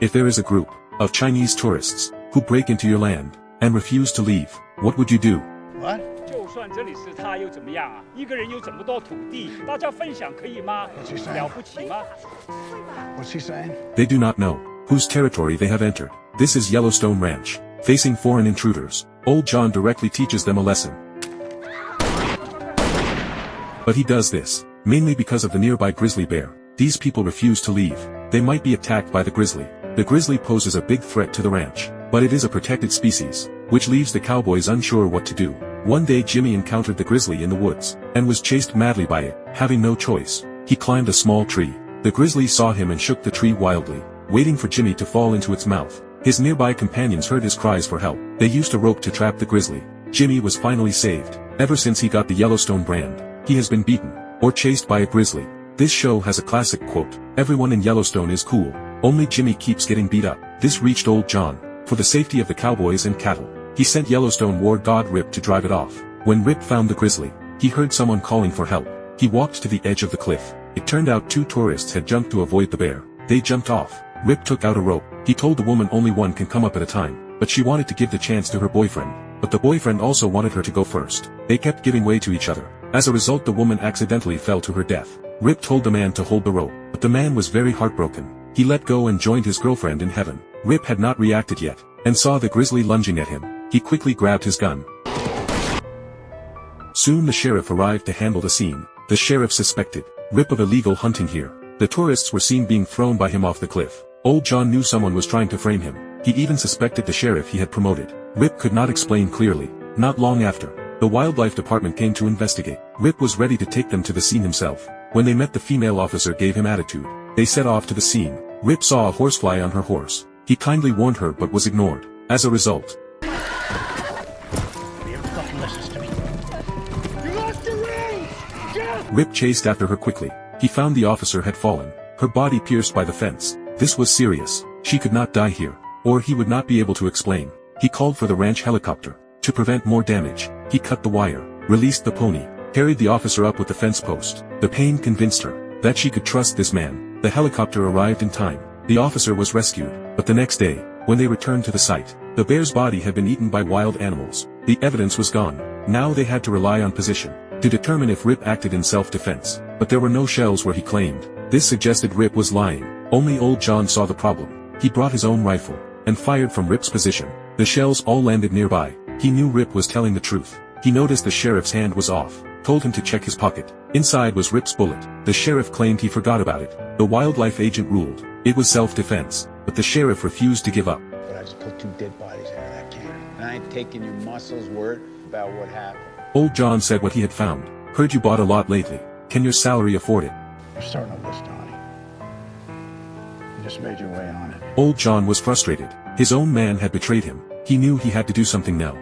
if there is a group of Chinese tourists who break into your land and refuse to leave, what would you do? What? 就算这里是他又怎么样啊？一个人有这么多土地，大家分享可以吗？了不起吗？ What's he saying? They do not know whose territory they have entered. This is Yellowstone Ranch. Facing foreign intruders, Old John directly teaches them a lesson. But he does this mainly because of the nearby grizzly bear. These people refuse to leave. They might be attacked by the grizzly. The grizzly poses a big threat to the ranch, but it is a protected species, which leaves the cowboys unsure what to do. One day Jimmy encountered the grizzly in the woods, and was chased madly by it. Having no choice, he climbed a small tree. The grizzly saw him and shook the tree wildly, waiting for Jimmy to fall into its mouth. His nearby companions heard his cries for help. They used a rope to trap the grizzly. Jimmy was finally saved. Ever since he got the Yellowstone brand, he has been beaten, or chased by a grizzly. This show has a classic quote, "Everyone in Yellowstone is cool. Only Jimmy keeps getting beat up." This reached Old John. For the safety of the cowboys and cattle, he sent Yellowstone war god Rip to drive it off. When Rip found the grizzly, he heard someone calling for help. He walked to the edge of the cliff. It turned out 2 tourists had jumped to avoid the bear. They jumped off. Rip took out a rope. He told the woman only one can come up at a time, but she wanted to give the chance to her boyfriend. But the boyfriend also wanted her to go first. They kept giving way to each other. As a result, the woman accidentally fell to her death. Rip told the man to hold the rope, but the man was very heartbroken. He let go and joined his girlfriend in heaven. Rip had not reacted yet, and saw the grizzly lunging at him. He quickly grabbed his gun. Soon the sheriff arrived to handle the scene. The sheriff suspected Rip of illegal hunting here. The tourists were seen being thrown by him off the cliff. Old John knew someone was trying to frame him. He even suspected the sheriff he had promoted. Rip could not explain clearly. Not long after, the wildlife department came to investigate. Rip was ready to take them to the scene himself. When they met, the female officer gave him attitude. They set off to the scene. Rip saw a horsefly on her horse. He kindly warned her but was ignored. As a result, Rip chased after her quickly. He found the officer had fallen, her body pierced by the fence. This was serious. She could not die here, or he would not be able to explain. He called for the ranch helicopter. To prevent more damage, he cut the wire, released the pony, carried the officer up with the fence post. The pain convinced her that she could trust this man. The helicopter arrived in time. The officer was rescued, but the next day, when they returned to the site, the bear's body had been eaten by wild animals. The evidence was gone. Now they had to rely on position to determine if Rip acted in self-defense, but there were no shells where he claimed. This suggested Rip was lying. Only Old John saw the problem. He brought his own rifle and fired from Rip's position. The shells all landed nearby. He knew Rip was telling the truth. He noticed the sheriff's hand was off, told him to check his pocket. Inside was Rip's bullet. The sheriff claimed he forgot about it. The wildlife agent ruled it was self-defense, but the sheriff refused to give up. But I just put 2 dead bodies out of that can. And I ain't taking your muscle's word about what happened. Old John said what he had found. Heard you bought a lot lately. Can your salary afford it? You're starting a list, Donnie. You just made your way on it. Old John was frustrated. His own man had betrayed him. He knew he had to do something now.